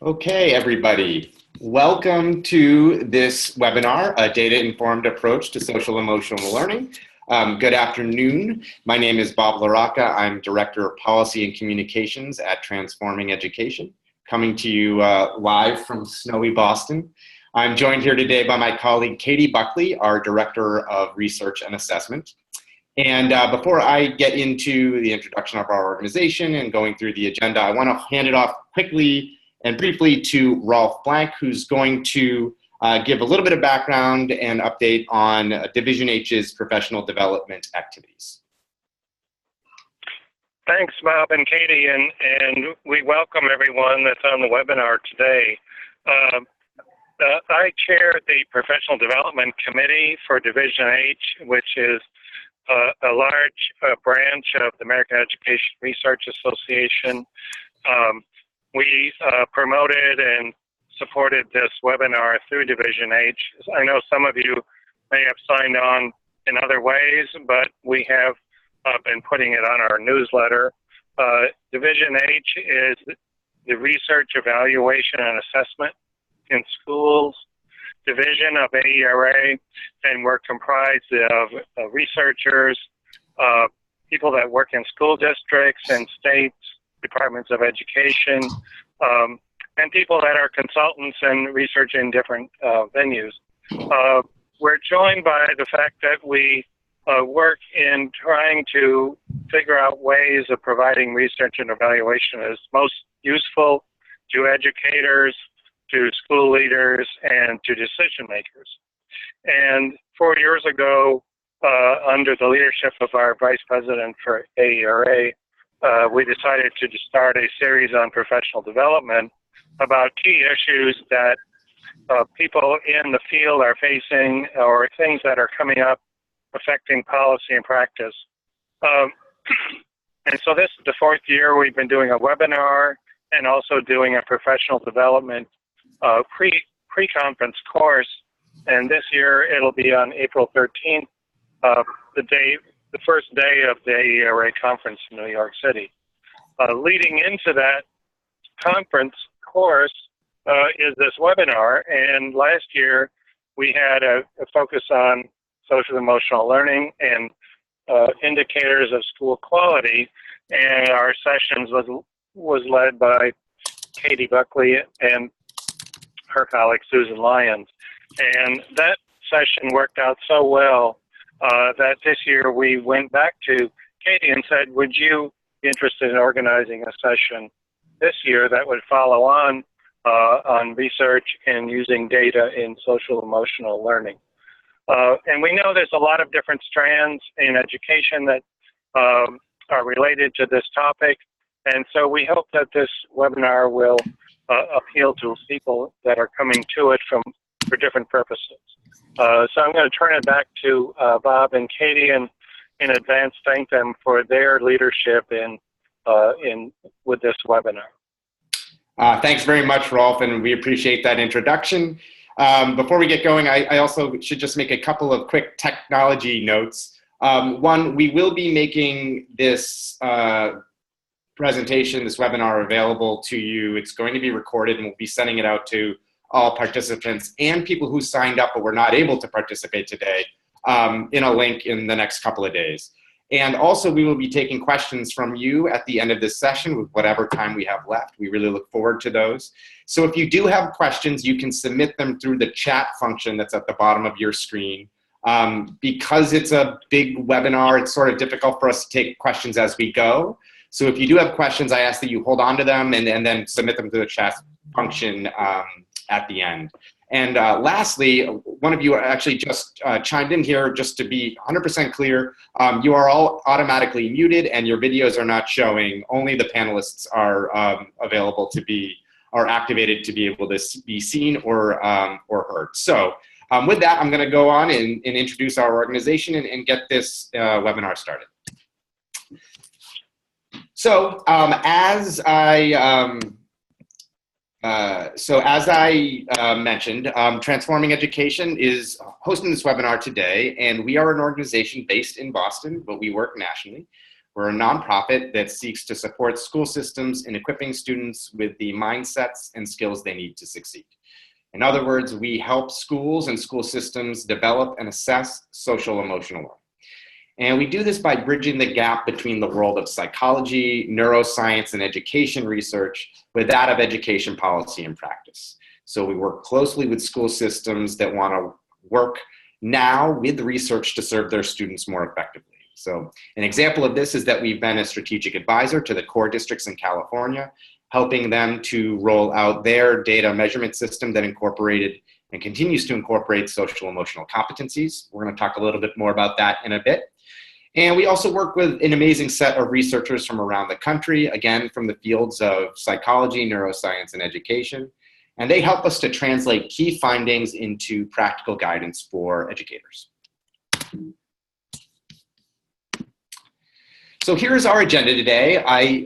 Okay, everybody. Welcome to this webinar, A Data-Informed Approach to Social-Emotional Learning. Good afternoon. My name is Bob LaRocca. I'm Director of Policy and Communications at Transforming Education, coming to you live from snowy Boston. I'm joined here today by my colleague Katie Buckley, our Director of Research and Assessment. And before I get into the introduction of our organization and going through the agenda, I want to hand it off quickly and briefly to Rolf Blank, who's going to give a little bit of background and update on Division H's professional development activities. Thanks, Bob and Katie, and we welcome everyone that's on the webinar today. I chair the Professional Development Committee for Division H, which is a large branch of the American Education Research Association. We promoted and supported this webinar through Division H. I know some of you may have signed on in other ways, but we have been putting it on our newsletter. Division H is the Research, Evaluation, and Assessment in Schools division of AERA, and we're comprised of researchers, people that work in school districts and states, departments of education, and people that are consultants and research in different venues. We're joined by the fact that we work in trying to figure out ways of providing research and evaluation as most useful to educators, to school leaders, and to decision makers. And 4 years ago, under the leadership of our Vice President for AERA, we decided to start a series on professional development about key issues that people in the field are facing, or things that are coming up affecting policy and practice. And so this is the fourth year we've been doing a webinar and also doing a professional development pre-conference course. And this year it'll be on April 13th, the first day of the AERA conference in New York City. Leading into that conference course is this webinar, and last year we had a focus on social emotional learning and indicators of school quality, and our sessions was led by Katie Buckley and her colleague Susan Lyons. And that session worked out so well that this year we went back to Katie and said, would you be interested in organizing a session this year that would follow on research and using data in social emotional learning? And we know there's a lot of different strands in education that are related to this topic. And so we hope that this webinar will appeal to people that are coming to it for different purposes. So I'm going to turn it back to Bob and Katie, and in advance thank them for their leadership with this webinar. Thanks very much, Rolf, and we appreciate that introduction. Before we get going, I also should just make a couple of quick technology notes. One, we will be making this presentation, this webinar, available to you. It's going to be recorded, and we'll be sending it out to all participants and people who signed up but were not able to participate today in a link in the next couple of days. And also, we will be taking questions from you at the end of this session with whatever time we have left. We really look forward to those. So if you do have questions, you can submit them through the chat function that's at the bottom of your screen. Because it's a big webinar, it's sort of difficult for us to take questions as we go. So if you do have questions, I ask that you hold on to them and then submit them to the chat function at the end. And lastly, one of you actually just chimed in here, just to be 100% clear, you are all automatically muted and your videos are not showing. Only the panelists are available to be, or activated to be able to be seen or heard. So with that, I'm gonna go on and introduce our organization and get this webinar started. So as I mentioned, Transforming Education is hosting this webinar today, and we are an organization based in Boston, but we work nationally. We're a nonprofit that seeks to support school systems in equipping students with the mindsets and skills they need to succeed. In other words, we help schools and school systems develop and assess social-emotional learning. And we do this by bridging the gap between the world of psychology, neuroscience, and education research with that of education policy and practice. So we work closely with school systems that want to work now with research to serve their students more effectively. So an example of this is that we've been a strategic advisor to the core districts in California, helping them to roll out their data measurement system that incorporated and continues to incorporate social emotional competencies. We're going to talk a little bit more about that in a bit. And we also work with an amazing set of researchers from around the country, again, from the fields of psychology, neuroscience, and education. And they help us to translate key findings into practical guidance for educators. So here's our agenda today. I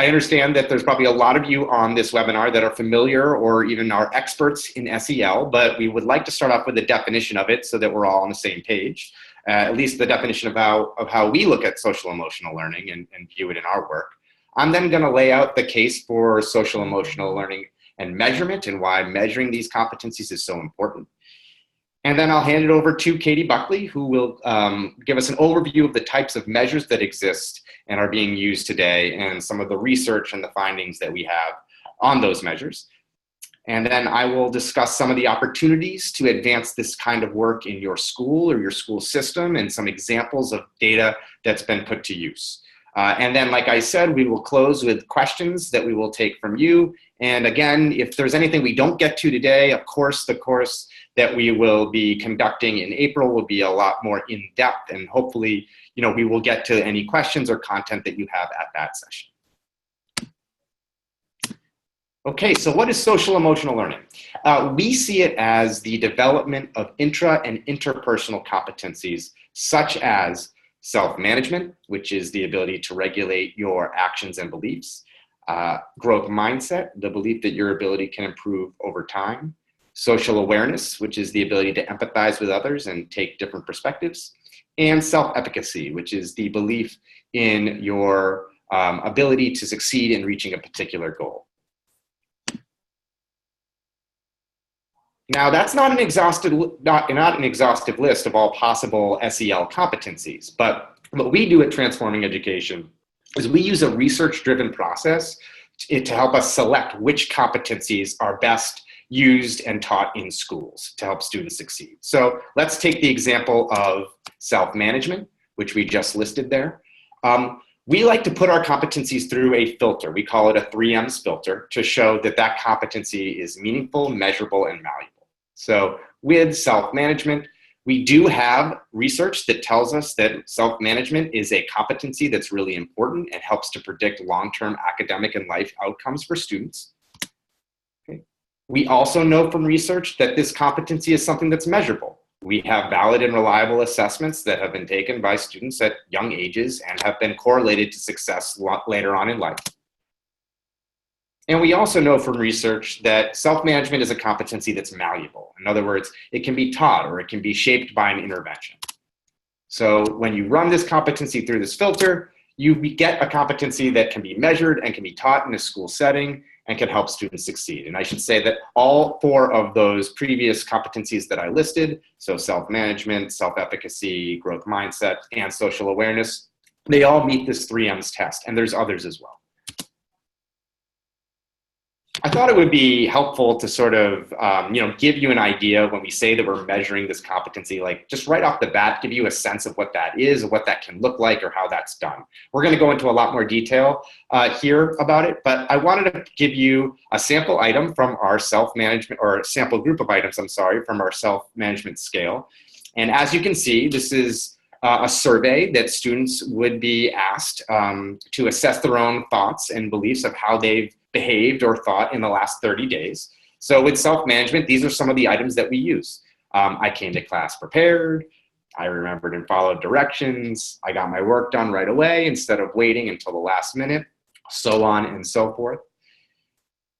understand that there's probably a lot of you on this webinar that are familiar or even are experts in SEL, but we would like to start off with a definition of it so that we're all on the same page. At least the definition of how we look at social emotional learning and view it in our work. I'm then going to lay out the case for social emotional learning and measurement and why measuring these competencies is so important. And then I'll hand it over to Katie Buckley, who will give us an overview of the types of measures that exist and are being used today and some of the research and the findings that we have on those measures. And then I will discuss some of the opportunities to advance this kind of work in your school or your school system and some examples of data that's been put to use. And then, like I said, we will close with questions that we will take from you. And again, if there's anything we don't get to today, of course, the course that we will be conducting in April will be a lot more in-depth, and hopefully, we will get to any questions or content that you have at that session. Okay, so what is social emotional learning? We see it as the development of intra and interpersonal competencies, such as self-management, which is the ability to regulate your actions and beliefs, growth mindset, the belief that your ability can improve over time, social awareness, which is the ability to empathize with others and take different perspectives, and self-efficacy, which is the belief in your ability to succeed in reaching a particular goal. Now, that's not an exhaustive list of all possible SEL competencies, but what we do at Transforming Education is we use a research-driven process to help us select which competencies are best used and taught in schools to help students succeed. So let's take the example of self-management, which we just listed there. We like to put our competencies through a filter. We call it a 3Ms filter to show that that competency is meaningful, measurable, and valuable. So with self-management, we do have research that tells us that self-management is a competency that's really important and helps to predict long-term academic and life outcomes for students. Okay. We also know from research that this competency is something that's measurable. We have valid and reliable assessments that have been taken by students at young ages and have been correlated to success later on in life. And we also know from research that self-management is a competency that's malleable. In other words, it can be taught or it can be shaped by an intervention. So when you run this competency through this filter, you get a competency that can be measured and can be taught in a school setting and can help students succeed. And I should say that all 4 of those previous competencies that I listed, so self-management, self-efficacy, growth mindset, and social awareness, they all meet this 3Ms test, and there's others as well. I thought it would be helpful to sort of, give you an idea when we say that we're measuring this competency, like just right off the bat, give you a sense of what that is, what that can look like, or how that's done. We're going to go into a lot more detail here about it, but I wanted to give you a sample item from our self-management, or a sample group of items, from our self-management scale. And as you can see, this is a survey that students would be asked to assess their own thoughts and beliefs of how they've behaved or thought in the last 30 days. So with self-management, these are some of the items that we use. I came to class prepared. I remembered and followed directions. I got my work done right away instead of waiting until the last minute, so on and so forth.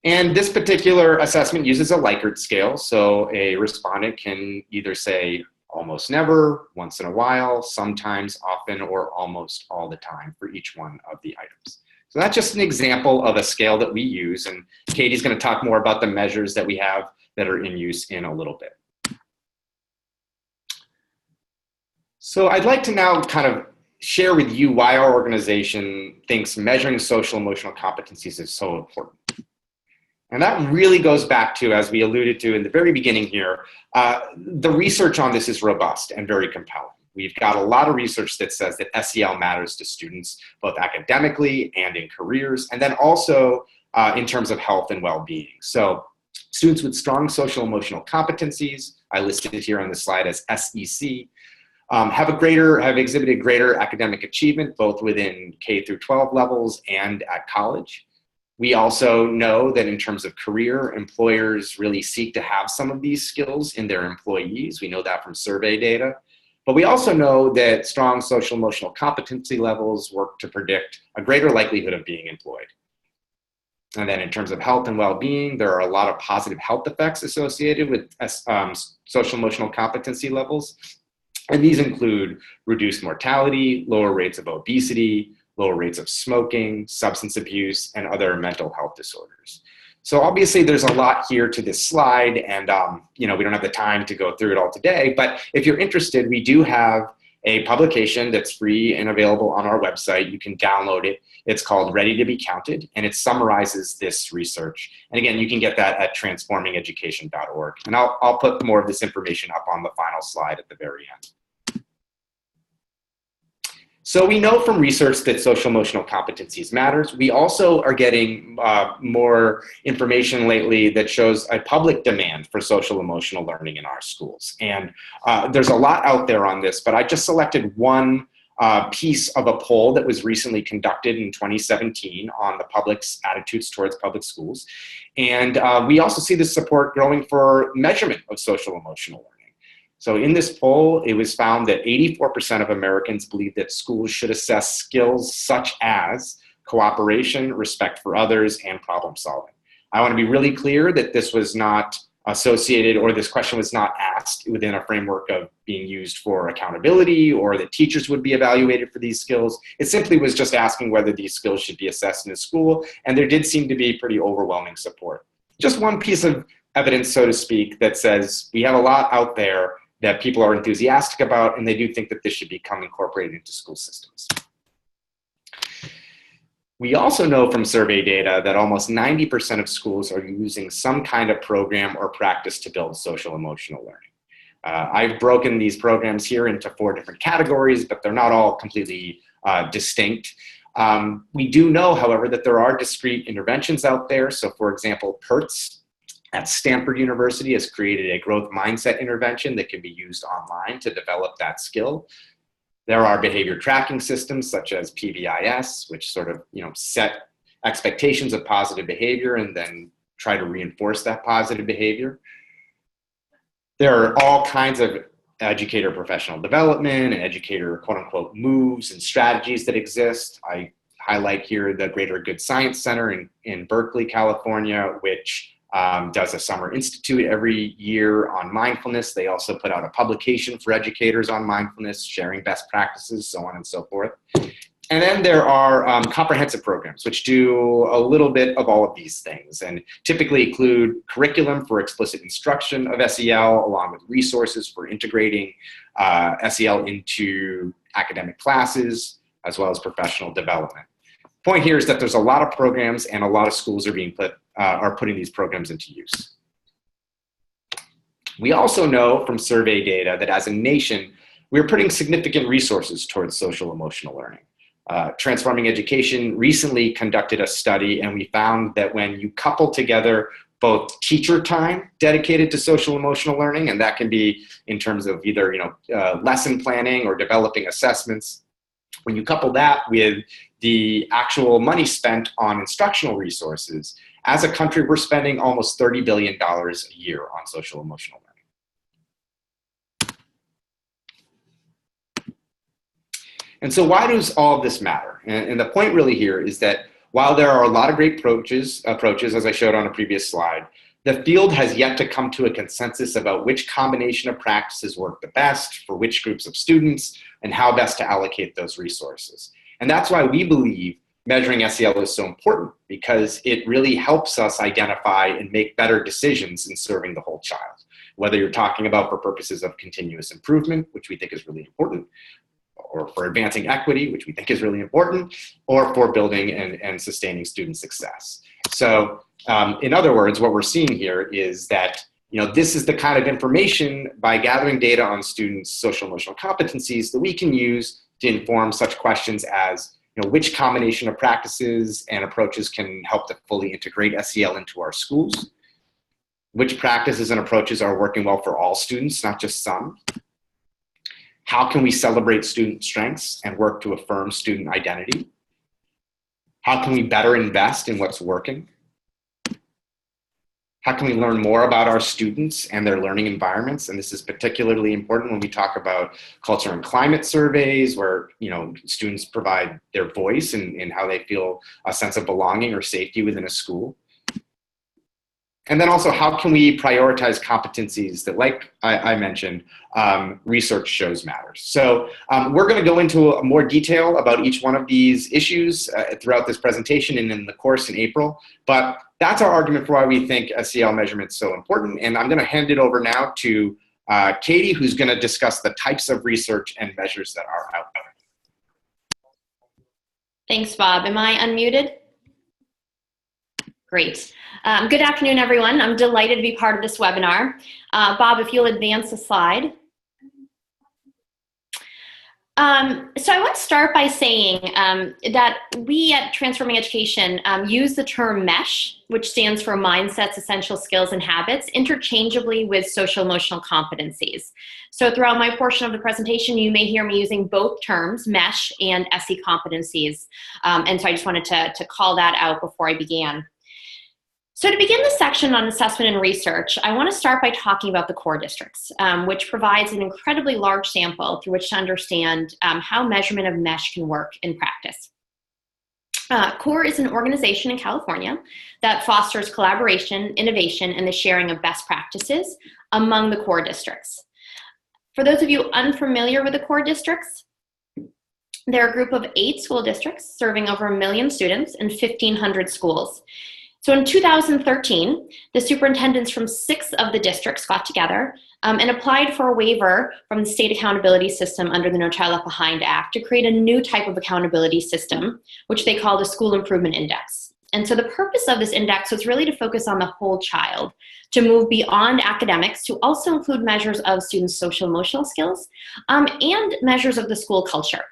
And this particular assessment uses a Likert scale. So a respondent can either say almost never, once in a while, sometimes, often, or almost all the time for each one of the items. So that's just an example of a scale that we use, and Katie's going to talk more about the measures that we have that are in use in a little bit. So I'd like to now kind of share with you why our organization thinks measuring social emotional competencies is so important. And that really goes back to, as we alluded to in the very beginning here, the research on this is robust and very compelling. We've got a lot of research that says that SEL matters to students, both academically and in careers, and then also in terms of health and well-being. So students with strong social emotional competencies, I listed it here on the slide as SEC, have exhibited greater academic achievement, both within K through 12 levels and at college. We also know that in terms of career, employers really seek to have some of these skills in their employees. We know that from survey data. But we also know that strong social emotional competency levels work to predict a greater likelihood of being employed. And then in terms of health and well-being, there are a lot of positive health effects associated with social emotional competency levels. And these include reduced mortality, lower rates of obesity, lower rates of smoking, substance abuse, and other mental health disorders. So obviously there's a lot here to this slide, and we don't have the time to go through it all today, but if you're interested, we do have a publication that's free and available on our website. You can download it. It's called Ready to Be Counted, and it summarizes this research. And again, you can get that at transformingeducation.org. And I'll put more of this information up on the final slide at the very end. So we know from research that social emotional competencies matters. We also are getting more information lately that shows a public demand for social emotional learning in our schools. And there's a lot out there on this, but I just selected one piece of a poll that was recently conducted in 2017 on the public's attitudes towards public schools. And we also see this support growing for measurement of social emotional learning. So in this poll, it was found that 84% of Americans believe that schools should assess skills such as cooperation, respect for others, and problem solving. I want to be really clear that this was not associated, or this question was not asked within a framework of being used for accountability or that teachers would be evaluated for these skills. It simply was just asking whether these skills should be assessed in a school, and there did seem to be pretty overwhelming support. Just one piece of evidence, so to speak, that says we have a lot out there that people are enthusiastic about, and they do think that this should become incorporated into school systems. We also know from survey data that almost 90% of schools are using some kind of program or practice to build social emotional learning. I've broken these programs here into 4 different categories, but they're not all completely distinct. We do know, however, that there are discrete interventions out there. So for example, PERTS at Stanford University has created a growth mindset intervention that can be used online to develop that skill. There are behavior tracking systems such as PBIS, which sort of set expectations of positive behavior and then try to reinforce that positive behavior. There are all kinds of educator professional development and educator quote unquote moves and strategies that exist. I highlight here the Greater Good Science Center in Berkeley, California, which does a summer institute every year on mindfulness. They also put out a publication for educators on mindfulness, sharing best practices, so on and so forth. And then there are comprehensive programs, which do a little bit of all of these things and typically include curriculum for explicit instruction of SEL, along with resources for integrating SEL into academic classes, as well as professional development. Point here is that there's a lot of programs and a lot of schools are putting these programs into use. We also know from survey data that as a nation, we're putting significant resources towards social emotional learning. Transforming Education recently conducted a study, and we found that when you couple together both teacher time dedicated to social emotional learning, and that can be in terms of either lesson planning or developing assessments, when you couple that with the actual money spent on instructional resources, as a country, we're spending almost $30 billion a year on social emotional learning. And so why does all of this matter? And the point really here is that while there are a lot of great approaches, as I showed on a previous slide, the field has yet to come to a consensus about which combination of practices work the best for which groups of students and how best to allocate those resources. And that's why we believe measuring SEL is so important, because it really helps us identify and make better decisions in serving the whole child. Whether you're talking about for purposes of continuous improvement, which we think is really important, or for advancing equity, which we think is really important, or for building and sustaining student success. So in other words, what we're seeing here is that this is the kind of information, by gathering data on students' social emotional competencies, that we can use to inform such questions as which combination of practices and approaches can help to fully integrate SEL into our schools, which practices and approaches are working well for all students, not just some. How can we celebrate student strengths and work to affirm student identity? How can we better invest in what's working? How can we learn more about our students and their learning environments? And this is particularly important when we talk about culture and climate surveys, where students provide their voice in how they feel a sense of belonging or safety within a school. And then also, how can we prioritize competencies that, like I mentioned, research shows matters. So we're going to go into more detail about each one of these issues throughout this presentation and in the course in April. But that's our argument for why we think SEL measurement is so important. And I'm going to hand it over now to Katie, who's going to discuss the types of research and measures that are out there. Thanks, Bob. Am I unmuted? Great. Good afternoon, everyone. I'm delighted to be part of this webinar. Bob, if you'll advance the slide. So I want to start by saying that we at Transforming Education use the term MESH, which stands for Mindsets, Essential Skills, and Habits, interchangeably with social emotional competencies. So throughout my portion of the presentation, you may hear me using both terms, MESH and SE competencies. And so I just wanted to call that out before I began. So to begin this section on assessment and research, I want to start by talking about the core districts, which provides an incredibly large sample through which to understand how measurement of MESH can work in practice. CORE is an organization in California that fosters collaboration, innovation, and the sharing of best practices among the core districts. For those of you unfamiliar with the core districts, they're a group of 8 school districts serving over 1 million students in 1,500 schools. So in 2013, the superintendents from 6 of the districts got together and applied for a waiver from the state accountability system under the No Child Left Behind Act to create a new type of accountability system, which they called a School Improvement Index. And so the purpose of this index was really to focus on the whole child, to move beyond academics to also include measures of students' social emotional skills and measures of the school culture.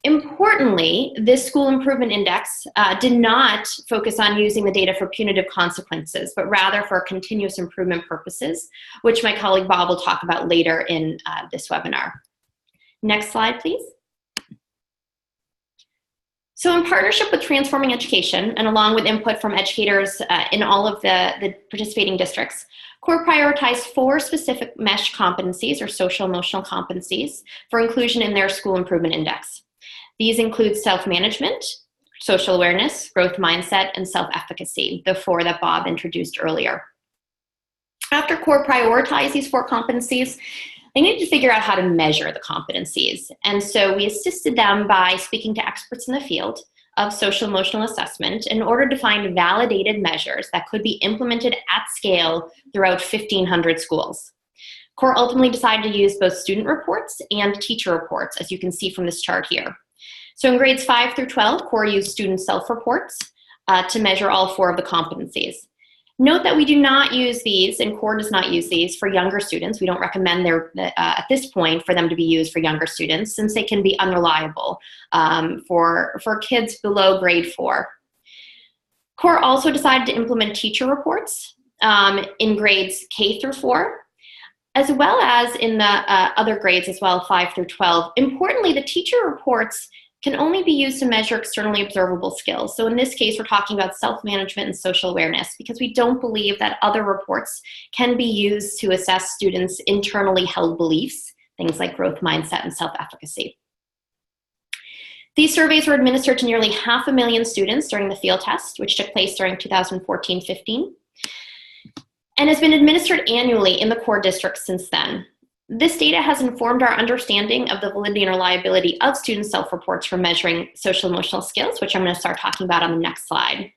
Importantly, this School Improvement Index did not focus on using the data for punitive consequences, but rather for continuous improvement purposes, which my colleague Bob will talk about later in this webinar. Next slide, please. So in partnership with Transforming Education and along with input from educators in all of the participating districts, CORE prioritized 4 specific MESH competencies or social emotional competencies for inclusion in their School Improvement Index. These include self-management, social awareness, growth mindset, and self-efficacy, the 4 that Bob introduced earlier. After CORE prioritized these 4 competencies, they needed to figure out how to measure the competencies. And so we assisted them by speaking to experts in the field of social emotional assessment in order to find validated measures that could be implemented at scale throughout 1,500 schools. CORE ultimately decided to use both student reports and teacher reports, as you can see from this chart here. So in grades 5 through 12, CORE used student self-reports to measure all 4 of the competencies. Note that we do not use these, and CORE does not use these for younger students. We don't recommend at this point for them to be used for younger students, since they can be unreliable for kids below grade 4. CORE also decided to implement teacher reports in grades K through 4, as well as in the other grades as well, 5 through 12. Importantly, the teacher reports can only be used to measure externally observable skills. So in this case, we're talking about self-management and social awareness, because we don't believe that other reports can be used to assess students' internally held beliefs, things like growth mindset and self-efficacy. These surveys were administered to nearly 500,000 students during the field test, which took place during 2014-15. and has been administered annually in the core districts since then. This data has informed our understanding of the validity and reliability of student self-reports for measuring social emotional skills, which I'm going to start talking about on the next slide.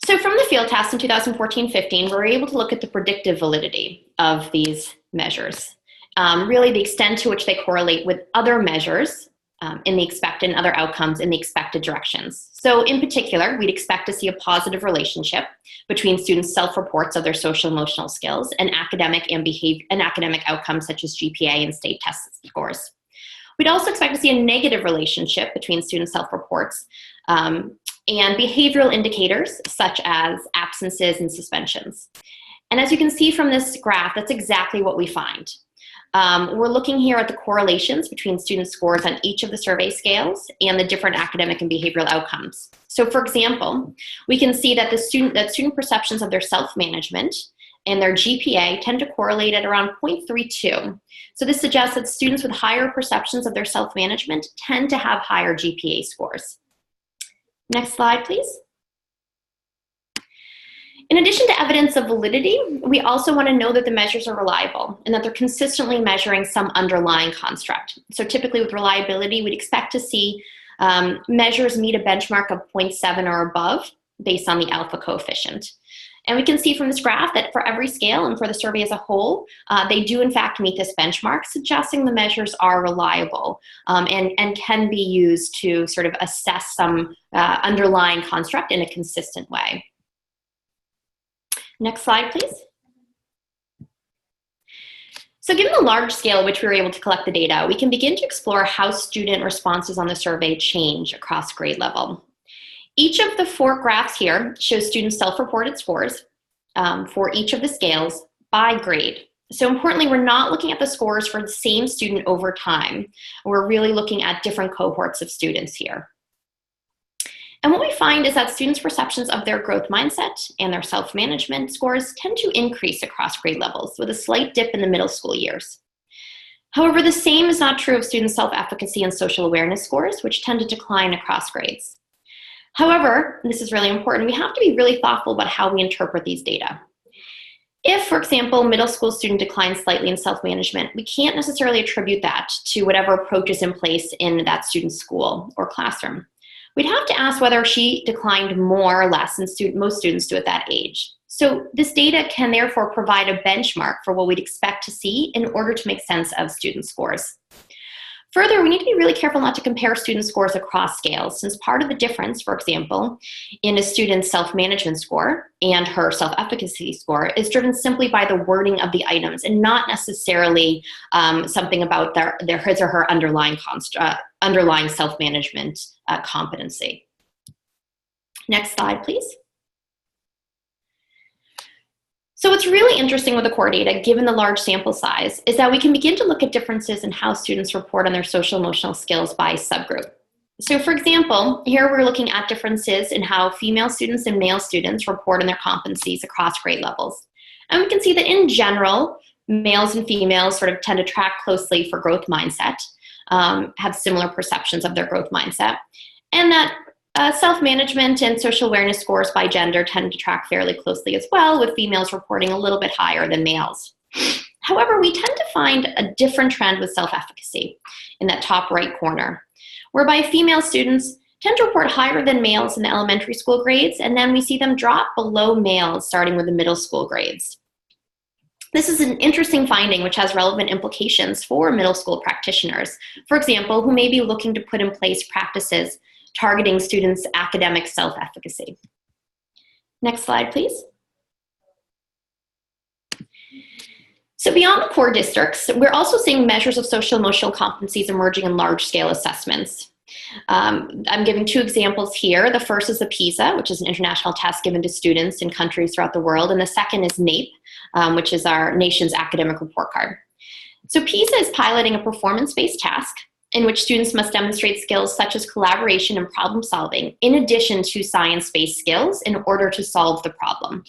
So from the field test in 2014-15, we were able to look at the predictive validity of these measures, really the extent to which they correlate with other measures in the expected and other outcomes in the expected directions. So in particular, we'd expect to see a positive relationship between students' self-reports of their social emotional skills and academic outcomes such as GPA and state test scores. We'd also expect to see a negative relationship between student self-reports and behavioral indicators such as absences and suspensions. And as you can see from this graph, that's exactly what we find. We're looking here at the correlations between student scores on each of the survey scales and the different academic and behavioral outcomes. So for example, we can see that student perceptions of their self-management and their GPA tend to correlate at around 0.32. So this suggests that students with higher perceptions of their self-management tend to have higher GPA scores. Next slide, please. In addition to evidence of validity, we also want to know that the measures are reliable and that they're consistently measuring some underlying construct. So typically with reliability, we'd expect to see measures meet a benchmark of 0.7 or above based on the alpha coefficient. And we can see from this graph that for every scale and for the survey as a whole, they do in fact meet this benchmark, suggesting the measures are reliable and can be used to sort of assess some underlying construct in a consistent way. Next slide, please. So given the large scale at which we were able to collect the data, we can begin to explore how student responses on the survey change across grade level. Each of the 4 graphs here shows students' self-reported scores for each of the scales by grade. So importantly, we're not looking at the scores for the same student over time. We're really looking at different cohorts of students here. And what we find is that students' perceptions of their growth mindset and their self-management scores tend to increase across grade levels with a slight dip in the middle school years. However, the same is not true of students' self-efficacy and social awareness scores, which tend to decline across grades. However, and this is really important, we have to be really thoughtful about how we interpret these data. If, for example, middle school student declines slightly in self-management, we can't necessarily attribute that to whatever approach is in place in that student's school or classroom. We'd have to ask whether she declined more or less than most students do at that age. So this data can therefore provide a benchmark for what we'd expect to see in order to make sense of student scores. Further, we need to be really careful not to compare student scores across scales, since part of the difference, for example, in a student's self-management score and her self-efficacy score is driven simply by the wording of the items and not necessarily something about his or her underlying self-management competency. Next slide, please. So what's really interesting with the core data, given the large sample size, is that we can begin to look at differences in how students report on their social emotional skills by subgroup. So for example, here we're looking at differences in how female students and male students report on their competencies across grade levels. And we can see that in general, males and females sort of tend to track closely for growth mindset, have similar perceptions of their growth mindset, and that self-management and social awareness scores by gender tend to track fairly closely as well, with females reporting a little bit higher than males. However, we tend to find a different trend with self-efficacy in that top right corner, whereby female students tend to report higher than males in the elementary school grades, and then we see them drop below males starting with the middle school grades. This is an interesting finding which has relevant implications for middle school practitioners, for example, who may be looking to put in place practices targeting students' academic self-efficacy. Next slide, please. So beyond the core districts, we're also seeing measures of social emotional competencies emerging in large-scale assessments. I'm giving 2 examples here. The first is the PISA, which is an international test given to students in countries throughout the world, and the second is NAEP, which is our nation's academic report card. So PISA is piloting a performance-based task in which students must demonstrate skills such as collaboration and problem solving, in addition to science-based skills in order to solve the problem.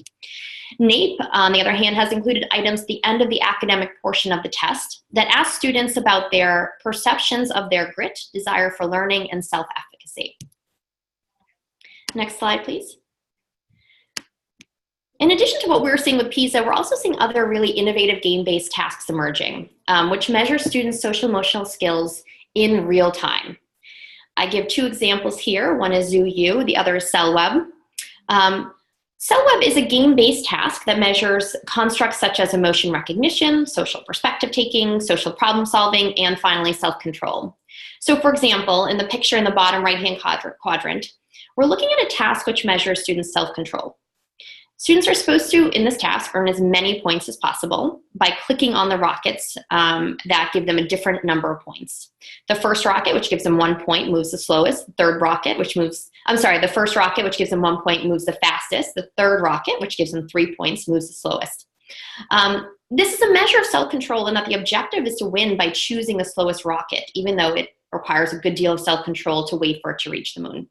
NAEP, on the other hand, has included items at the end of the academic portion of the test that ask students about their perceptions of their grit, desire for learning, and self-efficacy. Next slide, please. In addition to what we're seeing with PISA, we're also seeing other really innovative game-based tasks emerging, which measure students' social-emotional skills in real time. I give two examples here. One is ZooU, the other is SELWeb. SELWeb is a game-based task that measures constructs such as emotion recognition, social perspective taking, social problem solving, and finally self-control. So for example, in the picture in the bottom right-hand quadrant, we're looking at a task which measures students' self-control. Students are supposed to, in this task, earn as many points as possible by clicking on the rockets that give them a different number of points. The first rocket, which gives them 1 point, moves the slowest. The first rocket, which gives them 1 point, moves the fastest. The third rocket, which gives them 3 points, moves the slowest. This is a measure of self-control, and that the objective is to win by choosing the slowest rocket, even though it requires a good deal of self-control to wait for it to reach the moon.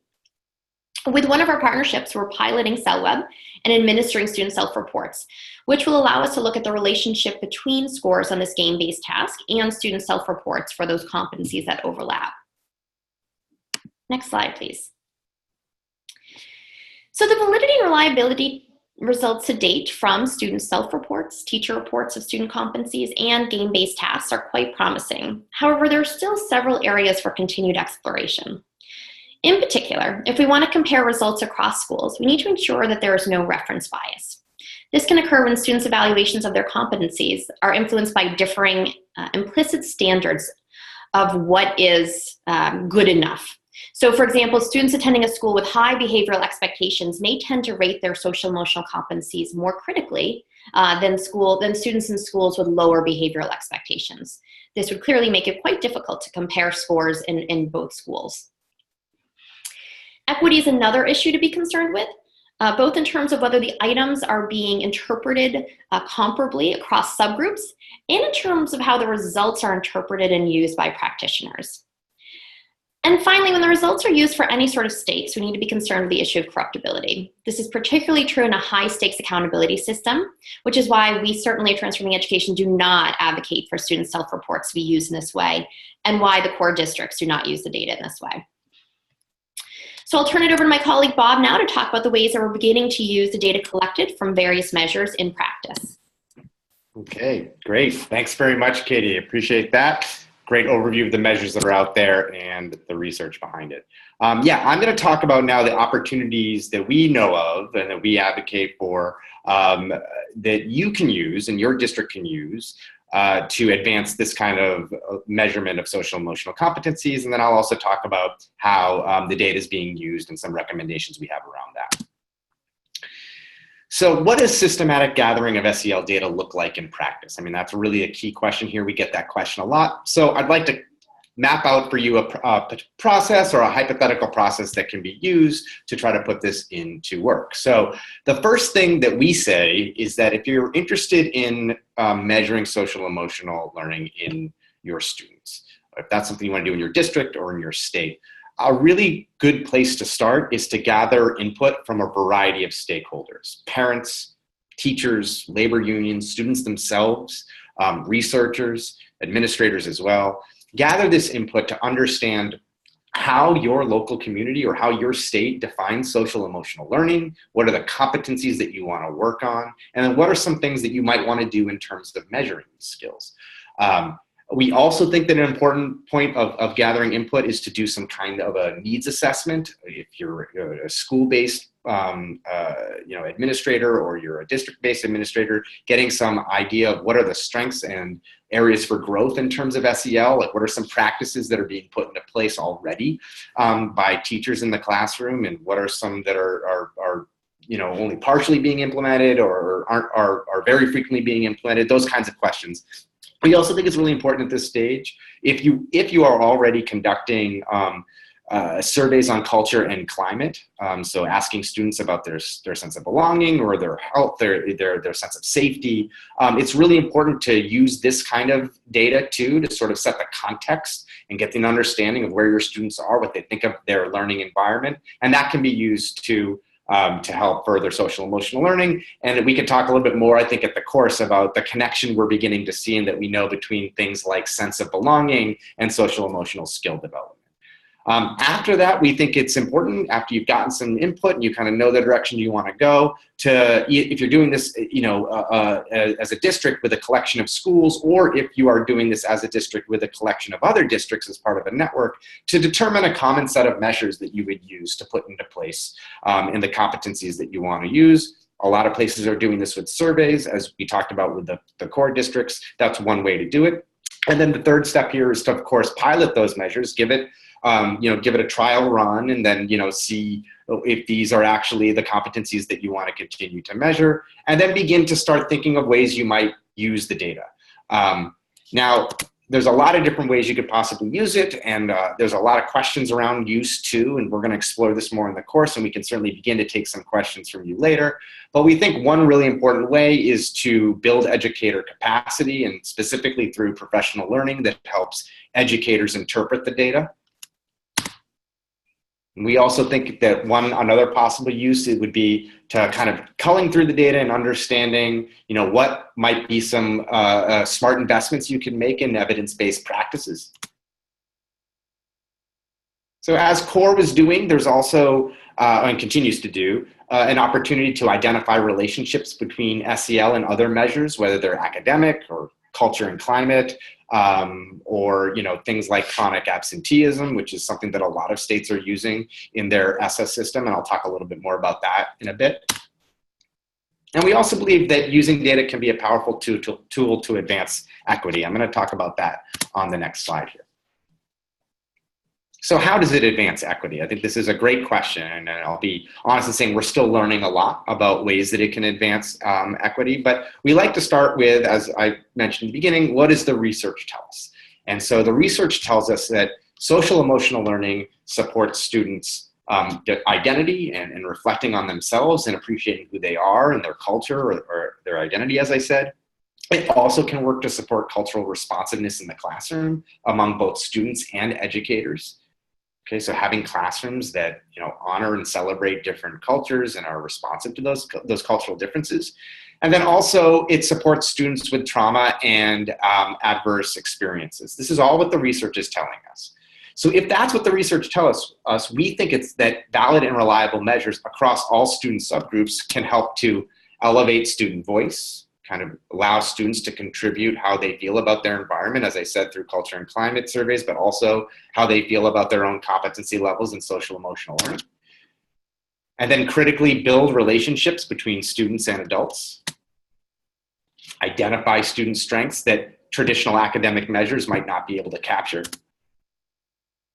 With one of our partnerships, we're piloting SELWeb and administering student self-reports, which will allow us to look at the relationship between scores on this game-based task and student self-reports for those competencies that overlap. Next slide, please. So the validity and reliability results to date from student self-reports, teacher reports of student competencies, and game-based tasks are quite promising. However, there are still several areas for continued exploration. In particular, if we want to compare results across schools, we need to ensure that there is no reference bias. This can occur when students' evaluations of their competencies are influenced by differing implicit standards of what is good enough. So for example, students attending a school with high behavioral expectations may tend to rate their social-emotional competencies more critically than students in schools with lower behavioral expectations. This would clearly make it quite difficult to compare scores in both schools. Equity is another issue to be concerned with, both in terms of whether the items are being interpreted comparably across subgroups, and in terms of how the results are interpreted and used by practitioners. And finally, when the results are used for any sort of stakes, we need to be concerned with the issue of corruptibility. This is particularly true in a high-stakes accountability system, which is why we certainly at Transforming Education do not advocate for student self-reports to be used in this way, and why the core districts do not use the data in this way. So I'll turn it over to my colleague Bob now to talk about the ways that we're beginning to use the data collected from various measures in practice. Okay, great. Thanks very much, Katie. Appreciate that. Great overview of the measures that are out there and the research behind it. Yeah, I'm going to talk about now the opportunities that we know of and that we advocate for that you can use and your district can use to advance this kind of measurement of social emotional competencies. And then I'll also talk about how the data is being used and some recommendations we have around that. So what does systematic gathering of SEL data look like in practice? I mean, that's really a key question here. We get that question a lot. So I'd like to map out for you a process or a hypothetical process that can be used to try to put this into work. So the first thing that we say is that if you're interested in measuring social emotional learning in your students, if that's something you want to do in your district or in your state, a really good place to start is to gather input from a variety of stakeholders: parents, teachers, labor unions, students themselves, researchers, administrators as well. Gather this input to understand how your local community or how your state defines social emotional learning, what are the competencies that you want to work on, and then what are some things that you might want to do in terms of measuring these skills. We also think that an important point of gathering input is to do some kind of a needs assessment. If you're a school-based administrator or you're a district-based administrator, getting some idea of what are the strengths and areas for growth in terms of SEL, like what are some practices that are being put into place already by teachers in the classroom, and what are some that are only partially being implemented or are very frequently being implemented, those kinds of questions. We also think it's really important at this stage, if you are already conducting surveys on culture and climate, so asking students about their sense of belonging or their health, their sense of safety, it's really important to use this kind of data too to sort of set the context and get an understanding of where your students are, what they think of their learning environment, and that can be used to help further social emotional learning. And we could talk a little bit more, I think, at the course about the connection we're beginning to see and that we know between things like sense of belonging and social emotional skill development. After that, we think it's important, after you've gotten some input and you kind of know the direction you want to go, to, if you're doing this, as a district with a collection of schools, or if you are doing this as a district with a collection of other districts as part of a network, to determine a common set of measures that you would use to put into place in the competencies that you want to use. A lot of places are doing this with surveys, as we talked about with the core districts. That's one way to do it. And then the third step here is to, of course, pilot those measures, give it a trial run, and then, see if these are actually the competencies that you want to continue to measure, and then begin to start thinking of ways you might use the data. Now, there's a lot of different ways you could possibly use it, and there's a lot of questions around use too, and we're going to explore this more in the course, and we can certainly begin to take some questions from you later. But we think one really important way is to build educator capacity, and specifically through professional learning that helps educators interpret the data. We also think that another possible use it would be to kind of culling through the data and understanding, what might be some smart investments you can make in evidence-based practices. So as CORE was doing, there's also, and continues to do, an opportunity to identify relationships between SEL and other measures, whether they're academic or culture and climate, or things like chronic absenteeism, which is something that a lot of states are using in their SS system, and I'll talk a little bit more about that in a bit. And we also believe that using data can be a powerful tool to advance equity. I'm going to talk about that on the next slide here. So how does it advance equity? I think this is a great question, and I'll be honest in saying we're still learning a lot about ways that it can advance equity, but we like to start with, as I mentioned in the beginning, what does the research tell us? And so the research tells us that social-emotional learning supports students' identity and reflecting on themselves and appreciating who they are and their culture or their identity, as I said. It also can work to support cultural responsiveness in the classroom among both students and educators. Okay, so having classrooms that honor and celebrate different cultures and are responsive to those cultural differences. And then also it supports students with trauma and adverse experiences. This is all what the research is telling us. So if that's what the research tells us, we think it's that valid and reliable measures across all student subgroups can help to elevate student voice, kind of allow students to contribute how they feel about their environment, as I said, through culture and climate surveys, but also how they feel about their own competency levels in social-emotional learning. And then critically build relationships between students and adults. Identify student strengths that traditional academic measures might not be able to capture.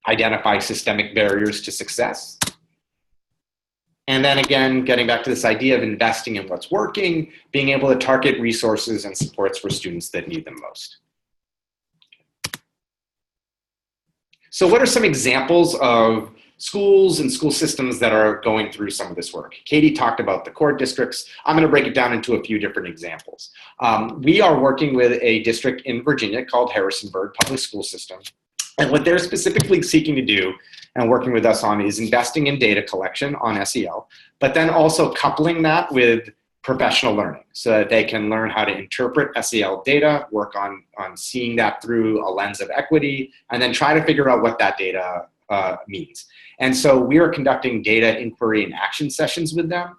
Identify systemic barriers to success. And then again, getting back to this idea of investing in what's working, being able to target resources and supports for students that need them most. So what are some examples of schools and school systems that are going through some of this work? Katie talked about the core districts. I'm going to break it down into a few different examples. We are working with a district in Virginia called Harrisonburg Public School System. And what they're specifically seeking to do and working with us on is investing in data collection on SEL, but then also coupling that with professional learning so that they can learn how to interpret SEL data, work on seeing that through a lens of equity, and then try to figure out what that data means. And so we are conducting data inquiry and action sessions with them.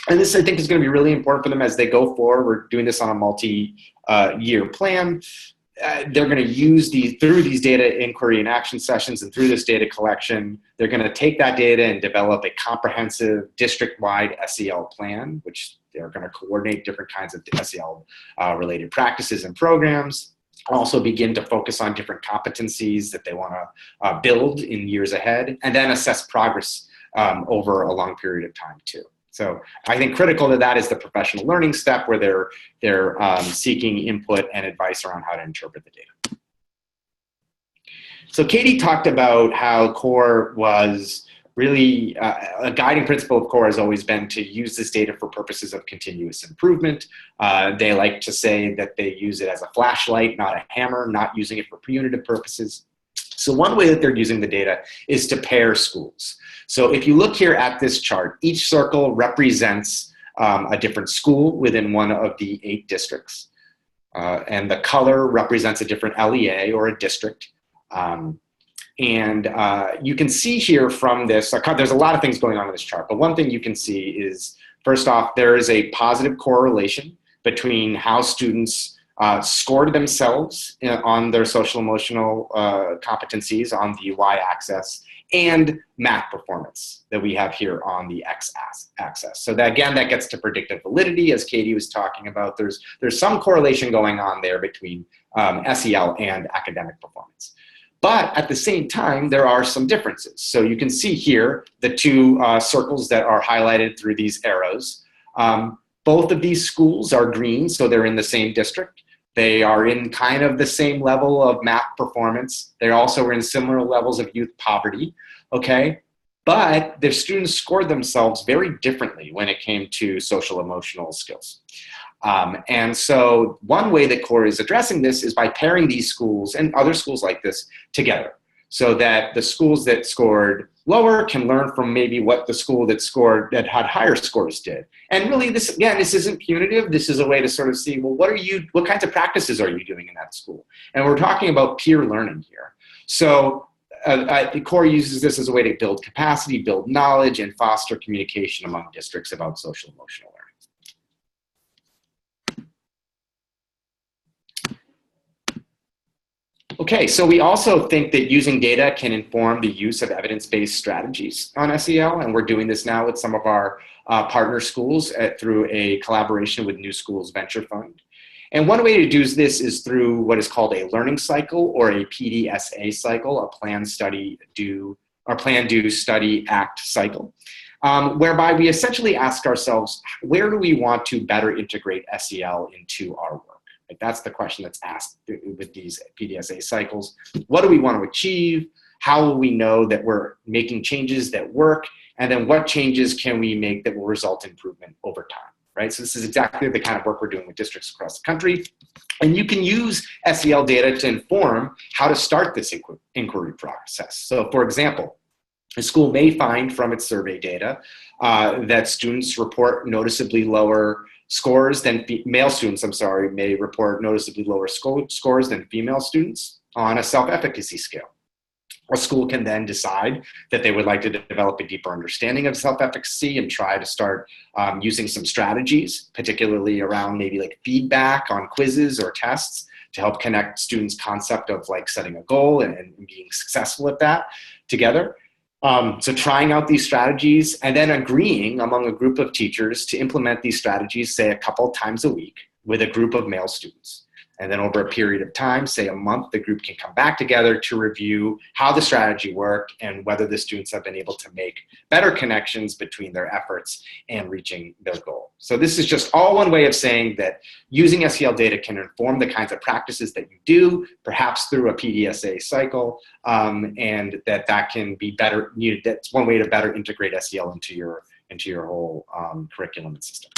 And this, I think, is going to be really important for them as they go forward. We're doing this on a multi-year plan. They're going to use through these data inquiry and action sessions and through this data collection, they're going to take that data and develop a comprehensive district-wide SEL plan, which they're going to coordinate different kinds of SEL related practices and programs. Also begin to focus on different competencies that they want to build in years ahead, and then assess progress over a long period of time too. So I think critical to that is the professional learning step where they're seeking input and advice around how to interpret the data. So Katie talked about how CORE was really a guiding principle of CORE has always been to use this data for purposes of continuous improvement. They like to say that they use it as a flashlight, not a hammer, not using it for punitive purposes. So one way that they're using the data is to pair schools. So if you look here at this chart, each circle represents a different school within one of the 8 districts. And the color represents a different LEA or a district. And you can see here from this, there's a lot of things going on in this chart, but one thing you can see is, first off, there is a positive correlation between how students scored themselves on their social emotional competencies on the y-axis and math performance that we have here on the x-axis. So that, again, that gets to predictive validity, as Katie was talking about. There's some correlation going on there between SEL and academic performance. But at the same time, there are some differences. So you can see here the two circles that are highlighted through these arrows. Both of these schools are green, so they're in the same district. They are in kind of the same level of math performance. They also are in similar levels of youth poverty, okay? But their students scored themselves very differently when it came to social emotional skills. And so one way that CORE is addressing this is by pairing these schools and other schools like this together, so that the schools that scored lower can learn from maybe what the school that had higher scores did. And really, this, again, this isn't punitive. This is a way to sort of see, well, what kinds of practices are you doing in that school? And we're talking about peer learning here. So CORE uses this as a way to build capacity, build knowledge, and foster communication among districts about social emotional learning. Okay, so we also think that using data can inform the use of evidence-based strategies on SEL, and we're doing this now with some of our partner schools through a collaboration with New Schools Venture Fund. And one way to do this is through what is called a learning cycle, or a PDSA cycle, a plan, do, study, act cycle, whereby we essentially ask ourselves, where do we want to better integrate SEL into our work? Like, that's the question that's asked with these PDSA cycles. What do we want to achieve? How will we know that we're making changes that work? And then what changes can we make that will result in improvement over time, right? So this is exactly the kind of work we're doing with districts across the country. And you can use SEL data to inform how to start this inquiry process. So for example, a school may find from its survey data that students report noticeably lower scores than male students, may report noticeably lower scores than female students on a self-efficacy scale. A school can then decide that they would like to develop a deeper understanding of self-efficacy and try to start using some strategies, particularly around maybe like feedback on quizzes or tests, to help connect students' concept of like setting a goal and being successful at that together. So trying out these strategies and then agreeing among a group of teachers to implement these strategies, say a couple times a week with a group of male students. And then over a period of time, say a month, the group can come back together to review how the strategy worked and whether the students have been able to make better connections between their efforts and reaching their goal. So this is just all one way of saying that using SEL data can inform the kinds of practices that you do, perhaps through a PDSA cycle, and that can be better. That's one way to better integrate SEL into your whole curriculum and system.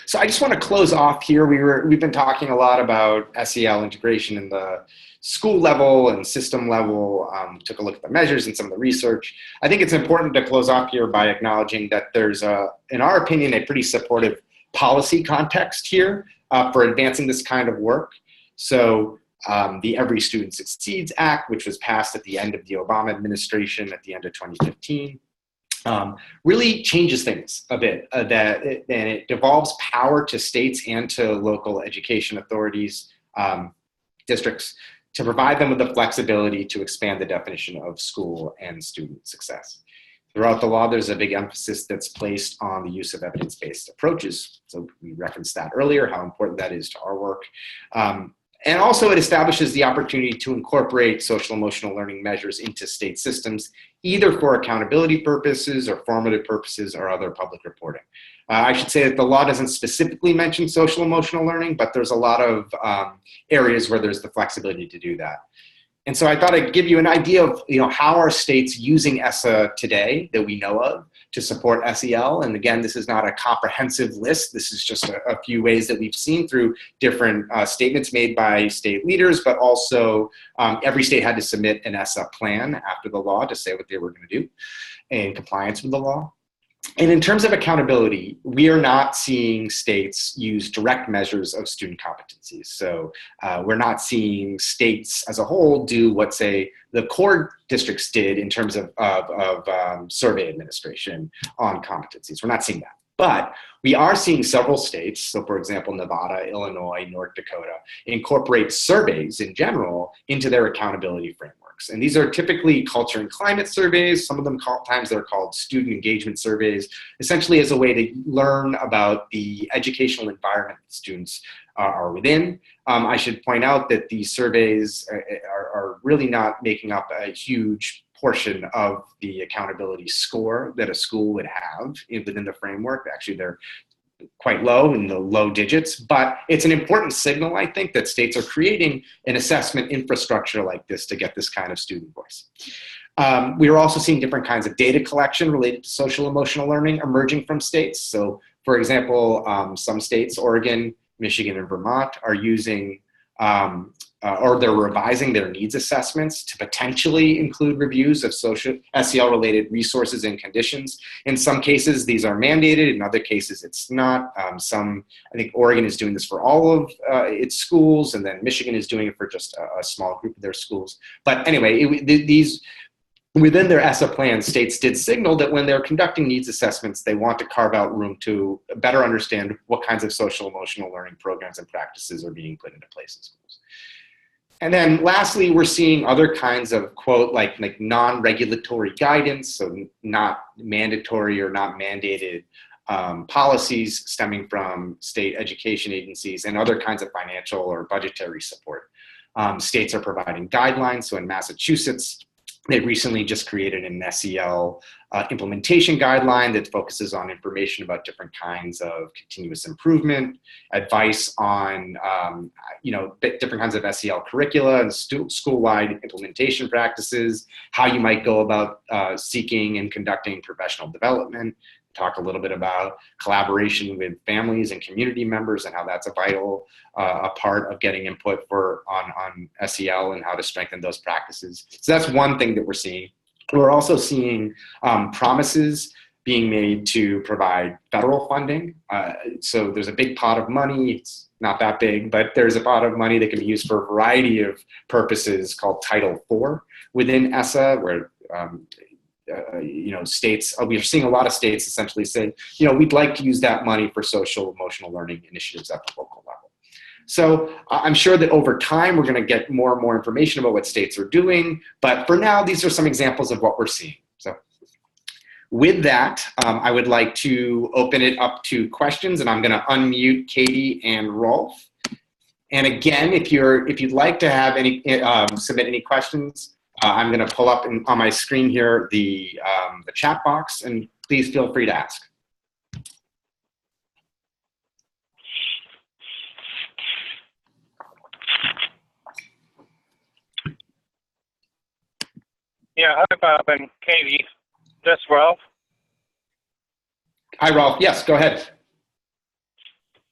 So I just want to close off here. We've been talking a lot about SEL integration in the school level and system level. Took a look at the measures and some of the research. I think it's important to close off here by acknowledging that there's, in our opinion, a pretty supportive policy context here for advancing this kind of work. So the Every Student Succeeds Act, which was passed at the end of the Obama administration at the end of 2015, really changes things a bit, and it devolves power to states and to local education authorities, districts, to provide them with the flexibility to expand the definition of school and student success. Throughout the law, there's a big emphasis that's placed on the use of evidence-based approaches. So we referenced that earlier, how important that is to our work. And also it establishes the opportunity to incorporate social emotional learning measures into state systems, either for accountability purposes or formative purposes or other public reporting. I should say that the law doesn't specifically mention social emotional learning, but there's a lot of areas where there's the flexibility to do that. And so I thought I'd give you an idea of how are states using ESSA today that we know of to support SEL. And again, this is not a comprehensive list. This is just a few ways that we've seen through different statements made by state leaders, but also every state had to submit an ESSA plan after the law to say what they were going to do in compliance with the law. And in terms of accountability, we are not seeing states use direct measures of student competencies. So we're not seeing states as a whole do what, say, the core districts did in terms of survey administration on competencies. We're not seeing that. But we are seeing several states, so for example, Nevada, Illinois, North Dakota, incorporate surveys in general into their accountability frameworks. And these are typically culture and climate surveys. Some of them times they're called student engagement surveys, essentially as a way to learn about the educational environment that students are within. I should point out that these surveys are really not making up a huge portion of the accountability score that a school would have within the framework. Actually, they're quite low, in the low digits, but it's an important signal, I think, that states are creating an assessment infrastructure like this to get this kind of student voice. We are also seeing different kinds of data collection related to social emotional learning emerging from states. So, for example, some states, Oregon, Michigan, and Vermont, are using or they're revising their needs assessments to potentially include reviews of social SEL-related resources and conditions. In some cases, these are mandated. In other cases, it's not. I think Oregon is doing this for all of its schools, and then Michigan is doing it for just a small group of their schools. But anyway, within their ESSA plan, states did signal that when they're conducting needs assessments, they want to carve out room to better understand what kinds of social emotional learning programs and practices are being put into place in schools. And then lastly, we're seeing other kinds of, quote, like non-regulatory guidance, so not mandatory or not mandated policies stemming from state education agencies and other kinds of financial or budgetary support. States are providing guidelines. So in Massachusetts, they recently just created an SEL implementation guideline that focuses on information about different kinds of continuous improvement, advice on different kinds of SEL curricula and school-wide implementation practices, how you might go about seeking and conducting professional development. Talk a little bit about collaboration with families and community members and how that's a vital a part of getting input on SEL and how to strengthen those practices. So that's one thing that we're seeing. We're also seeing promises being made to provide federal funding. So there's a big pot of money. It's not that big, but there's a pot of money that can be used for a variety of purposes called Title IV within ESSA, where states, we're seeing a lot of states essentially say, we'd like to use that money for social emotional learning initiatives at the local level. So I'm sure that over time, we're going to get more and more information about what states are doing. But for now, these are some examples of what we're seeing. So with that, I would like to open it up to questions, and I'm going to unmute Katie and Rolf. And again, if you'd like to have any submit any questions, I'm going to pull up on my screen here the chat box, and please feel free to ask. Yeah, hi, Bob and Katie. This Ralph. Hi, Ralph. Yes, go ahead.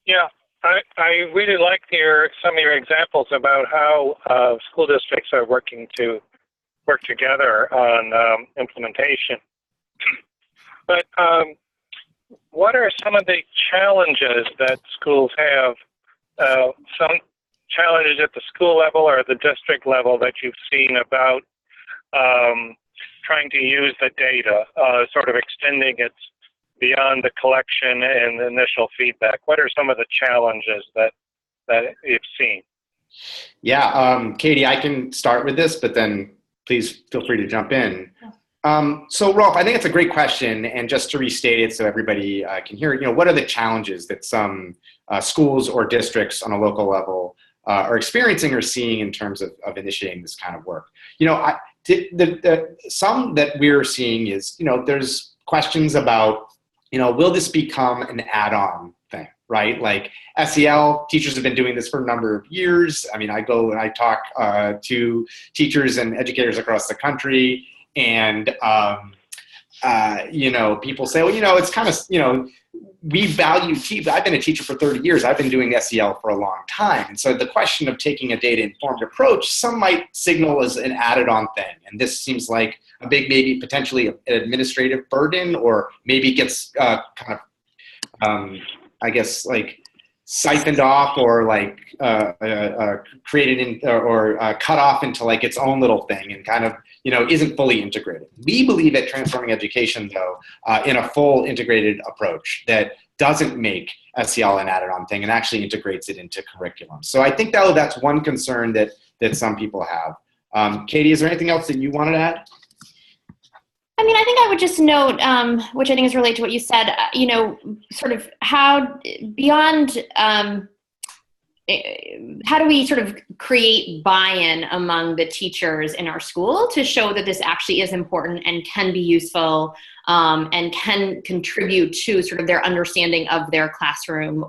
Yeah, I really like some of your examples about how school districts are working together on implementation. But what are some of the challenges that schools have? Some challenges at the school level or the district level that you've seen about trying to use the data, sort of extending it beyond the collection and the initial feedback? What are some of the challenges that you've seen? Yeah, Katie, I can start with this, but then please feel free to jump in. So Rolf, I think it's a great question. And just to restate it so everybody can hear it, what are the challenges that some schools or districts on a local level are experiencing or seeing in terms of initiating this kind of work? Some that we're seeing is, there's questions about, will this become an add-on thing, right? Like SEL, teachers have been doing this for a number of years. I mean, I go and I talk to teachers and educators across the country, and you know, people say, well, you know, it's kind of, you know, we value, I've been a teacher for 30 years. I've been doing SEL for a long time. And so the question of taking a data-informed approach, some might signal as an added-on thing. And this seems like a big, maybe potentially an administrative burden, or maybe gets kind of, I guess, like siphoned off, or like created in, or cut off into like its own little thing, and kind of, you know, isn't fully integrated. We believe at Transforming Education, though, in a full integrated approach that doesn't make SEL an added-on thing and actually integrates it into curriculum. So I think that's one concern that some people have. Katie, is there anything else that you wanted to add? I mean, I think I would just note, which I think is related to what you said, you know, sort of how beyond, how do we sort of create buy-in among the teachers in our school to show that this actually is important and can be useful, and can contribute to sort of their understanding of their classroom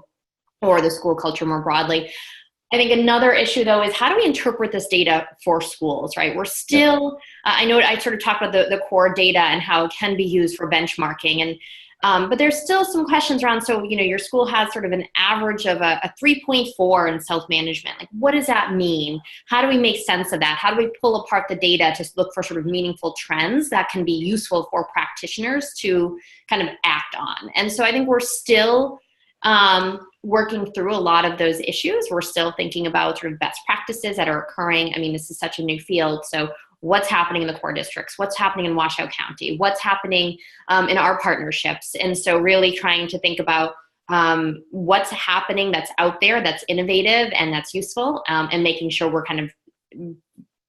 or the school culture more broadly. I think another issue, though, is how do we interpret this data for schools, right? We're still, I know I sort of talked about the core data and how it can be used for benchmarking, and but there's still some questions around, so, you know, your school has sort of an average of a 3.4 in self-management. Like, what does that mean? How do we make sense of that? How do we pull apart the data to look for sort of meaningful trends that can be useful for practitioners to kind of act on? And so I think we're still working through a lot of those issues. We're still thinking about sort of best practices that are occurring. I mean, this is such a new field. So what's happening in the core districts? What's happening in Washoe County? What's happening in our partnerships? And so really trying to think about what's happening that's out there, that's innovative and that's useful, and making sure we're kind of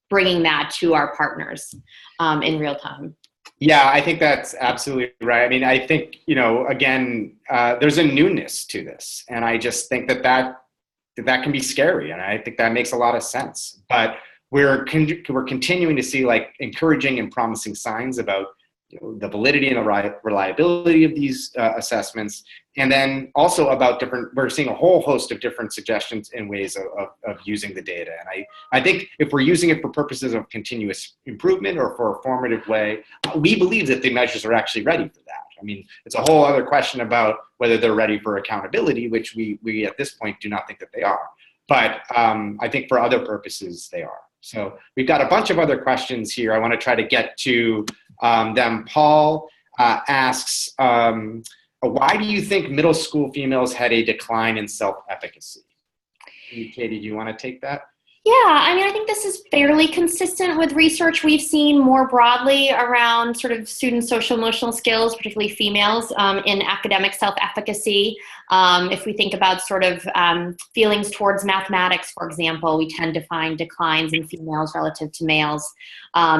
bringing that to our partners in real time. Yeah, I think that's absolutely right. I mean, I think, you know, again, there's a newness to this, and I just think that can be scary, and I think that makes a lot of sense. But we're continuing to see like encouraging and promising signs about, you know, the validity and the reliability of these assessments, and then also about we're seeing a whole host of different suggestions and ways of using the data. And I think if we're using it for purposes of continuous improvement or for a formative way, we believe that the measures are actually ready for that. I mean, it's a whole other question about whether they're ready for accountability, which we at this point do not think that they are. But I think for other purposes, they are. So we've got a bunch of other questions here. I want to try to get to them. Paul asks, why do you think middle school females had a decline in self-efficacy? Katie, do you want to take that? Yeah, I mean, I think this is fairly consistent with research we've seen more broadly around sort of student social-emotional skills, particularly females, in academic self-efficacy. If we think about sort of feelings towards mathematics, for example, we tend to find declines in females relative to males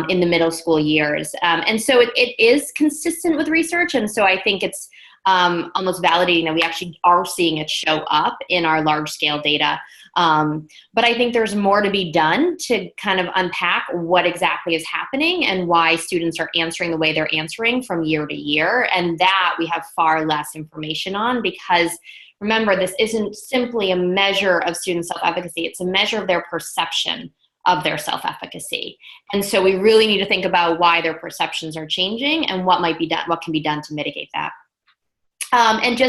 in the middle school years. And so it is consistent with research, and so I think it's almost validating that we actually are seeing it show up in our large-scale data. But I think there's more to be done to kind of unpack what exactly is happening and why students are answering the way they're answering from year to year. And that we have far less information on, because remember, this isn't simply a measure of student self-efficacy. It's a measure of their perception of their self-efficacy. And so we really need to think about why their perceptions are changing and what might be done, what can be done to mitigate that. And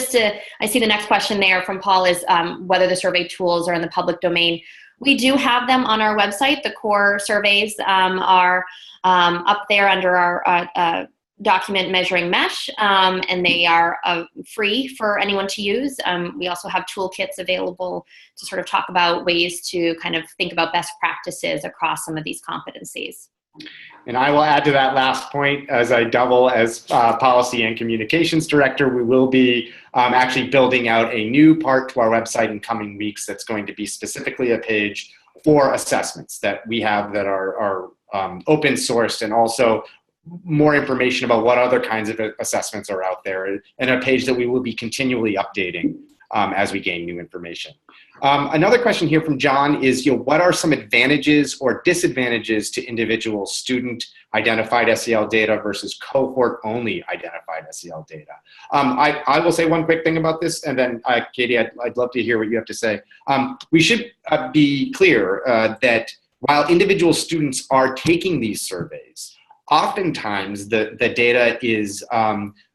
I see the next question there from Paul is whether the survey tools are in the public domain. We do have them on our website. The core surveys are up there under our document Measuring Mesh, and they are free for anyone to use. We also have toolkits available to sort of talk about ways to kind of think about best practices across some of these competencies. And I will add to that last point, as I double as policy and communications director, we will be actually building out a new part to our website in coming weeks that's going to be specifically a page for assessments that we have that are open sourced, and also more information about what other kinds of assessments are out there, and a page that we will be continually updating as we gain new information. Another question here from John is, what are some advantages or disadvantages to individual student-identified SEL data versus cohort-only identified SEL data? I will say one quick thing about this, and then Katie, I'd love to hear what you have to say. We should be clear that while individual students are taking these surveys, oftentimes the data is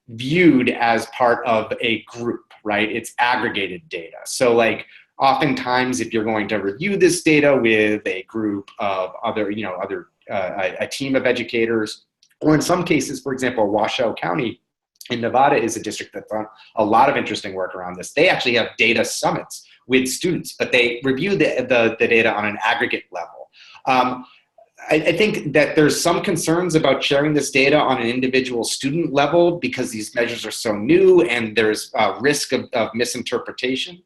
viewed as part of a group, right? It's aggregated data. So like oftentimes if you're going to review this data with a group of a team of educators, or in some cases, for example, Washoe County in Nevada is a district that's done a lot of interesting work around this. They actually have data summits with students, but they review the data on an aggregate level. I think that there's some concerns about sharing this data on an individual student level because these measures are so new and there's a risk of misinterpretation.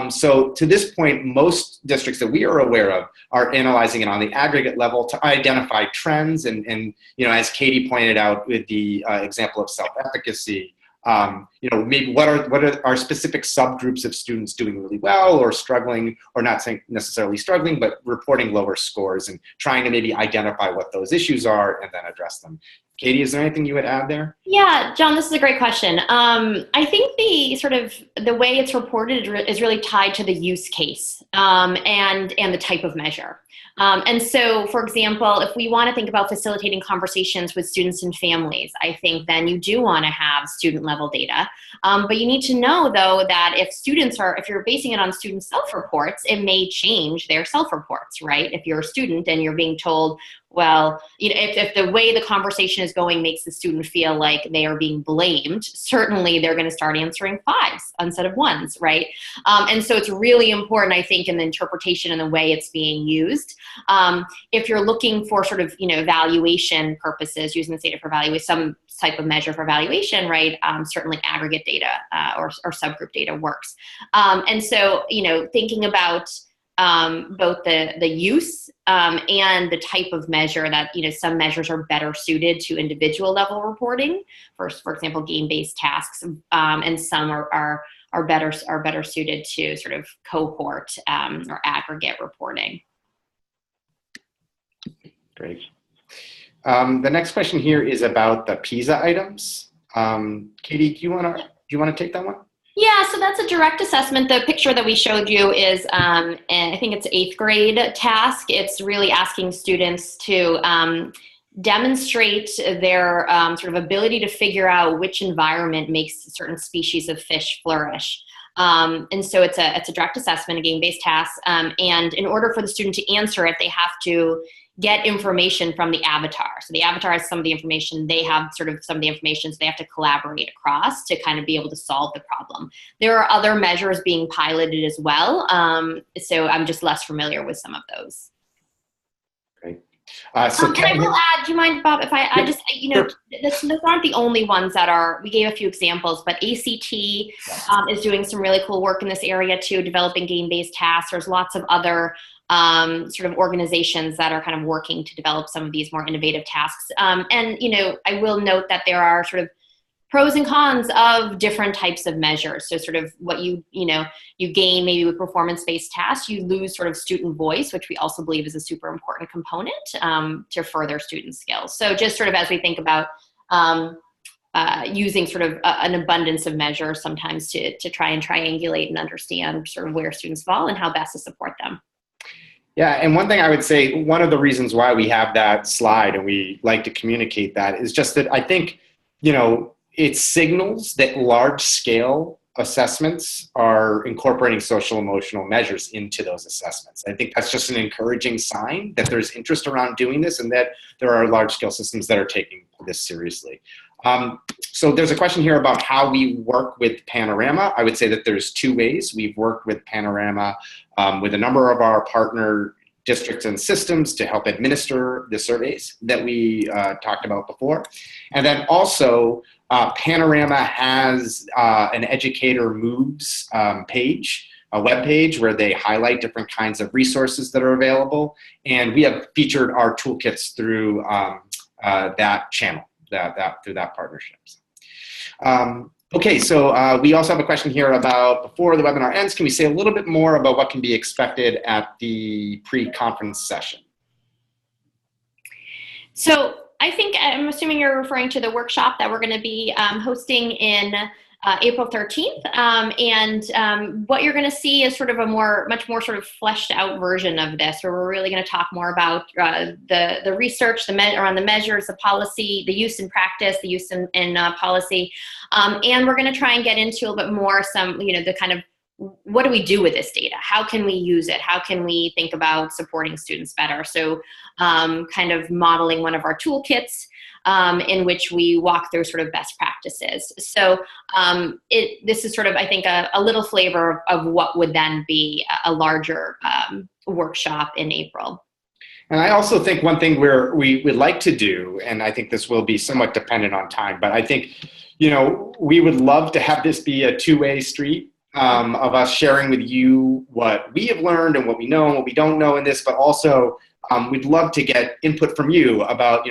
So to this point, most districts that we are aware of are analyzing it on the aggregate level to identify trends. And as Katie pointed out with the example of self-efficacy, maybe what are our specific subgroups of students doing really well or struggling, or not saying necessarily struggling, but reporting lower scores and trying to maybe identify what those issues are and then address them. Katie, is there anything you would add there? Yeah, John, this is a great question. I think the way it's reported is really tied to the use case and the type of measure. And so, for example, if we want to think about facilitating conversations with students and families, I think then you do want to have student level data. But you need to know, though, that if you're basing it on student self-reports, it may change their self-reports, right? If you're a student and you're being told, well, if the way the conversation is going makes the student feel like they are being blamed, certainly they're going to start answering 5s instead of 1s, right? And so it's really important, I think, in the interpretation and the way it's being used. If you're looking for sort of, evaluation purposes, using the data for evaluation, some type of measure for evaluation, right? Certainly aggregate data or subgroup data works. And so, thinking about both the use and the type of measure that, some measures are better suited to individual level reporting, for example, game-based tasks, and some are better suited to sort of cohort or aggregate reporting. Great. The next question here is about the PISA items. Katie, do you want to take that one? Yeah, so that's a direct assessment. The picture that we showed you is, and I think it's 8th grade task. It's really asking students to demonstrate their sort of ability to figure out which environment makes certain species of fish flourish. And so it's a direct assessment, a game-based task. And in order for the student to answer it, they have to get information from the avatar. So the avatar has some of the information, they have sort of some of the information, so they have to collaborate across to kind of be able to solve the problem. There are other measures being piloted as well, so I'm just less familiar with some of those. Great. And I will add, do you mind, Bob, if I just, those aren't the only ones that are, we gave a few examples, but ACT is doing some really cool work in this area too, developing game-based tasks. There's lots of other sort of organizations that are kind of working to develop some of these more innovative tasks. And, I will note that there are sort of pros and cons of different types of measures. So sort of what you gain maybe with performance-based tasks, you lose sort of student voice, which we also believe is a super important component to further student skills. So just sort of as we think about using sort of an abundance of measures sometimes to try and triangulate and understand sort of where students fall and how best to support them. Yeah, and one thing I would say, one of the reasons why we have that slide and we like to communicate that is just that I think, it signals that large-scale assessments are incorporating social-emotional measures into those assessments. I think that's just an encouraging sign that there's interest around doing this and that there are large-scale systems that are taking this seriously. So there's a question here about how we work with Panorama. I would say that there's 2 ways. We've worked with Panorama with a number of our partner districts and systems to help administer the surveys that we talked about before. And then also Panorama has an Educator Moves page, a web page where they highlight different kinds of resources that are available. And we have featured our toolkits through that channel, through that partnership. Okay, so we also have a question here about, before the webinar ends, can we say a little bit more about what can be expected at the pre-conference session? So I think, I'm assuming you're referring to the workshop that we're going to be hosting in April 13th. What you're going to see is sort of a much more sort of fleshed out version of this, where we're really going to talk more about the research, around the measures, the policy, the use in practice, the use in policy. And we're going to try and get into a little bit more the kind of, what do we do with this data? How can we use it? How can we think about supporting students better? So kind of modeling one of our toolkits in which we walk through sort of best practices. So this is sort of, I think, a little flavor of what would then be a larger workshop in April. And I also think one thing we would like to do, and I think this will be somewhat dependent on time, but I think, we would love to have this be a two-way street. Of us sharing with you what we have learned and what we know and what we don't know in this, but also we'd love to get input from you about,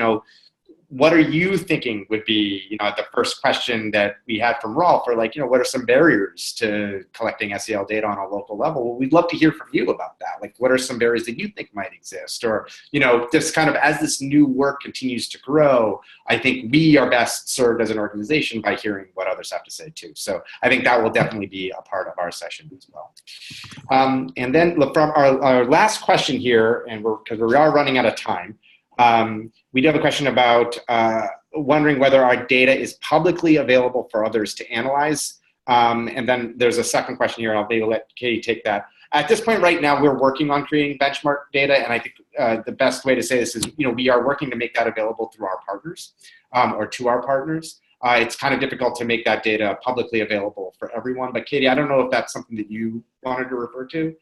what are you thinking would be, the first question that we had from Rolf, or what are some barriers to collecting SEL data on a local level? Well, we'd love to hear from you about that. What are some barriers that you think might exist? Or, this kind of, as this new work continues to grow, I think we are best served as an organization by hearing what others have to say too. So I think that will definitely be a part of our session as well. And then from our last question here, and because we are running out of time, we do have a question about wondering whether our data is publicly available for others to analyze. And then there's a second question here, and I'll maybe let Katie take that. At this point right now, we're working on creating benchmark data, and I think the best way to say this is, we are working to make that available through our partners, or to our partners. It's kind of difficult to make that data publicly available for everyone, but Katie, I don't know if that's something that you wanted to refer to.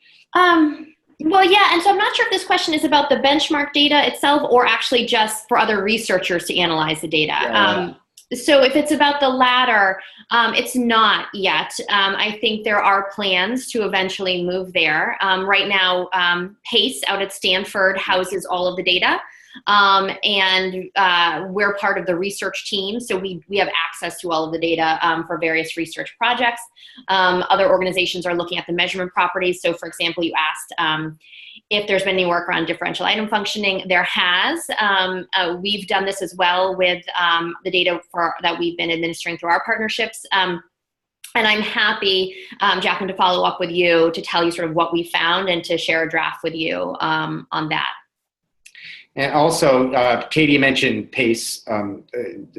Well, yeah, and so I'm not sure if this question is about the benchmark data itself or actually just for other researchers to analyze the data. Yeah. So if it's about the latter, it's not yet. I think there are plans to eventually move there. Right now, PACE out at Stanford houses all of the data. And we're part of the research team, so we have access to all of the data for various research projects. Other organizations are looking at the measurement properties. So for example, you asked if there's been any work around differential item functioning. There has. We've done this as well with the data that we've been administering through our partnerships. And I'm happy, Jacqueline, to follow up with you to tell you sort of what we found and to share a draft with you on that. And also, Katie mentioned PACE,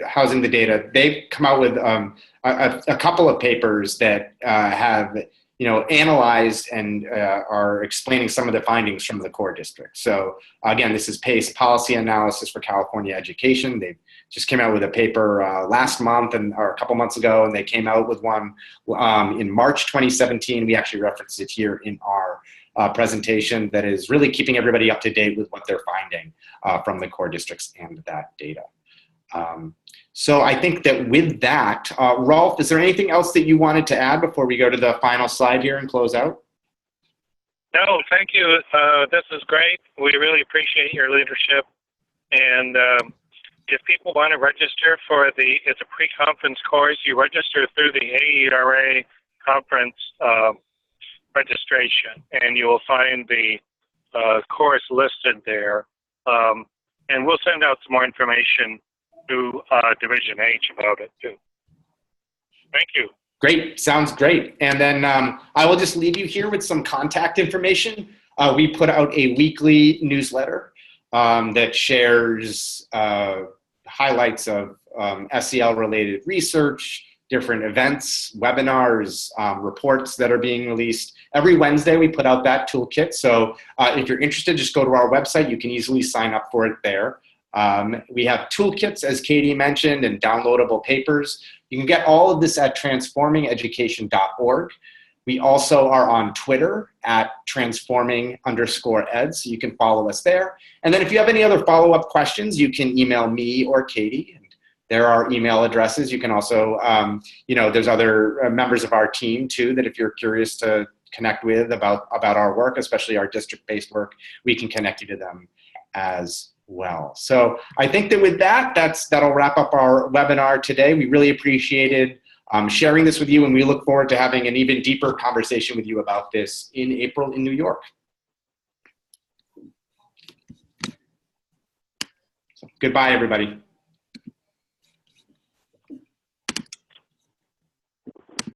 housing the data. They've come out with a couple of papers that have, analyzed and are explaining some of the findings from the core district. So again, this is PACE, Policy Analysis for California Education. They just came out with a paper last month or a couple months ago, and they came out with one in March 2017. We actually referenced it here in our presentation that is really keeping everybody up to date with what they're finding from the core districts and that data. So I think that with that, Rolf, is there anything else that you wanted to add before we go to the final slide here and close out? No, thank you. This is great. We really appreciate your leadership. And if people want to register for it's a pre-conference course, you register through the AERA conference registration, and you will find the course listed there. And we'll send out some more information to Division H about it too. Thank you. Great, sounds great. And then I will just leave you here with some contact information. We put out a weekly newsletter that shares highlights of SEL-related research, different events, webinars, reports that are being released. Every Wednesday we put out that toolkit. So if you're interested, just go to our website. You can easily sign up for it there. We have toolkits, as Katie mentioned, and downloadable papers. You can get all of this at transformingeducation.org. We also are on Twitter at transforming_ed, so you can follow us there. And then if you have any other follow-up questions, you can email me or Katie. There are email addresses. You can also, there's other members of our team too that if you're curious to connect with about our work, especially our district-based work, we can connect you to them as well. So I think that with that, that'll wrap up our webinar today. We really appreciated sharing this with you, and we look forward to having an even deeper conversation with you about this in April in New York. So, goodbye, everybody.